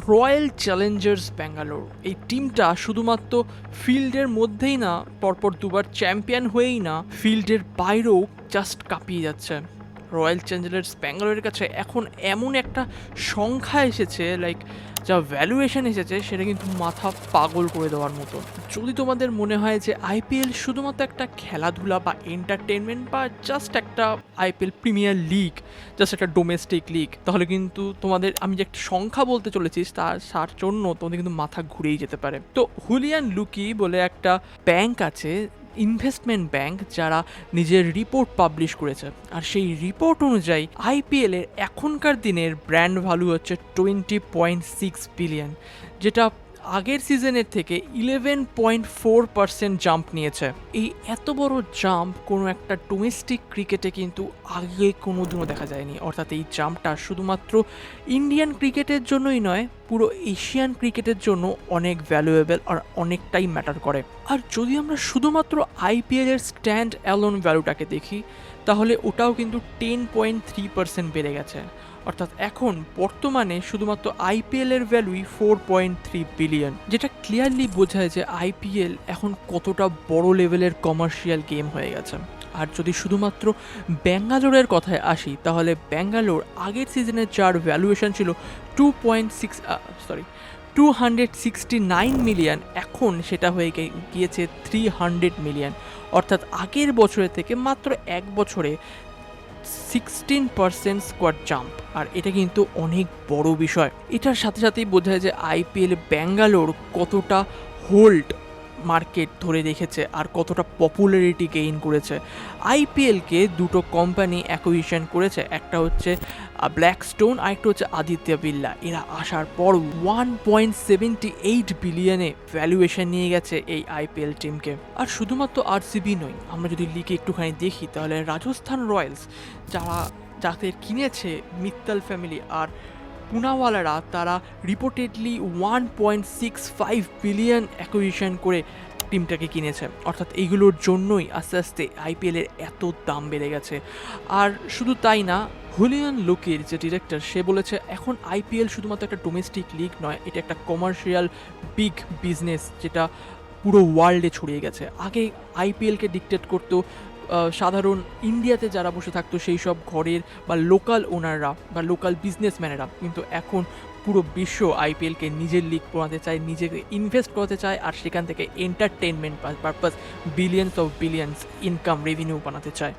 Royal Challengers Bangalore এই টিমটা শুধুমাত্র ফিল্ডের মধ্যেই না, পরপর দুবার চ্যাম্পিয়ন হয়েই না, ফিল্ডের বাইরেও জাস্ট কাঁপিয়ে যাচ্ছে। রয়্যাল চ্যালেঞ্জার্স ব্যাঙ্গালোরের কাছে এখন এমন একটা সংখ্যা এসেছে, লাইক যা ভ্যালুয়েশন এসেছে সেটা কিন্তু মাথা পাগল করে দেওয়ার মতো। যদি তোমাদের মনে হয় যে আইপিএল শুধুমাত্র একটা খেলাধুলা বা এন্টারটেনমেন্ট বা জাস্ট একটা আইপিএল প্রিমিয়ার লিগ, জাস্ট একটা ডোমেস্টিক লিগ, তাহলে কিন্তু তোমাদের আমি যে একটা সংখ্যা বলতে চলেছি তার জন্য তোমাদের কিন্তু মাথা ঘুরেই যেতে পারে। তো হুলিয়ান লুকি বলে একটা ব্যাংক আছে, ইনভেস্টমেন্ট ব্যাংক, যারা নিজের রিপোর্ট পাবলিশ করেছে। আর সেই রিপোর্ট অনুযায়ী আইপিএলের এখনকার দিনের ব্র্যান্ড ভ্যালু হচ্ছে 20.6 বিলিয়ন, যেটা আগের সিজনের থেকে 11.4% জাম্প নিয়েছে। এই এত বড় জাম্প কোনো একটা ডোমেস্টিক ক্রিকেটে কিন্তু আগে কোনোদিনও দেখা যায়নি। অর্থাৎ এই জাম্পটা শুধুমাত্র ইন্ডিয়ান ক্রিকেটের জন্যই নয়, পুরো এশিয়ান ক্রিকেটের জন্য অনেক ভ্যালুয়েবল আর অনেকটাই ম্যাটার করে। আর যদি আমরা শুধুমাত্র আইপিএলের স্ট্যান্ড অ্যালোন ভ্যালুটাকে দেখি, তাহলে ওটাও কিন্তু 10.3% বেড়ে গেছে। অর্থাৎ এখন বর্তমানে শুধুমাত্র আইপিএলের ভ্যালুই 4.3 বিলিয়ন, যেটা ক্লিয়ারলি বোঝায় যে আইপিএল এখন কতটা বড় লেভেলের কমার্শিয়াল গেম হয়ে গেছে। আর যদি শুধুমাত্র ব্যাঙ্গালোরের কথায় আসি, তাহলে ব্যাঙ্গালোর আগের সিজনের যার ভ্যালুয়েশন ছিল 269 মিলিয়ন, এখন সেটা হয়ে গিয়েছে 300 মিলিয়ন। অর্থাৎ আগের বছরের থেকে মাত্র এক বছরে 16% স্কোয়াড জাম্প। আর এটা কিন্তু অনেক বড় বিষয়। এটার সাথে সাথেই বোঝায় যে আইপিএল ব্যাঙ্গালোর কতটা হোল্ড মার্কেট ধরে রেখেছে আর কতটা পপুলারিটি গেইন করেছে। আইপিএলকে দুটো কোম্পানি অ্যাকুইজিশন করেছে, একটা হচ্ছে ব্ল্যাকস্টোন আর একটা হচ্ছে আদিত্য বিড়লা। এরা আসার পর 1.78 বিলিয়নে ভ্যালুয়েশন নিয়ে গেছে এই আইপিএল টিমকে। আর শুধুমাত্র আরসিবি নয়, আমরা যদি লিগে একটুখানি দেখি, তাহলে রাজস্থান রয়্যালস যাদের কিনেছে মিত্তাল ফ্যামিলি আর পুনাওয়ালারা, তারা রিপোর্টেডলি 1.65 বিলিয়ন অ্যাকুইজিশন করে টিমটাকে কিনেছে। অর্থাৎ এইগুলোর জন্যই আস্তে আস্তে আইপিএলের এত দাম বেড়ে গেছে। আর শুধু তাই না, হুলিয়ান লুকির যে ডিরেক্টর, সে বলেছে এখন আইপিএল শুধুমাত্র একটা ডোমেস্টিক লিগ নয়, এটা একটা কমার্শিয়াল বিগ বিজনেস, যেটা পুরো ওয়ার্ল্ডে ছড়িয়ে গেছে। আগে আইপিএলকে ডিকটেট করতো সাধারণ ইন্ডিয়াতে যারা বসে থাকতো সেই সব ঘরের বা লোকাল ওনাররা বা লোকাল বিজনেসম্যানেরা, কিন্তু এখন পুরো বিশ্ব আইপিএলকে নিজের লিগ বানাতে চায়, নিজেকে ইনভেস্ট করতে চায়, আর সেখান থেকে entertainment purpose billions of billions income revenue বানাতে চায়।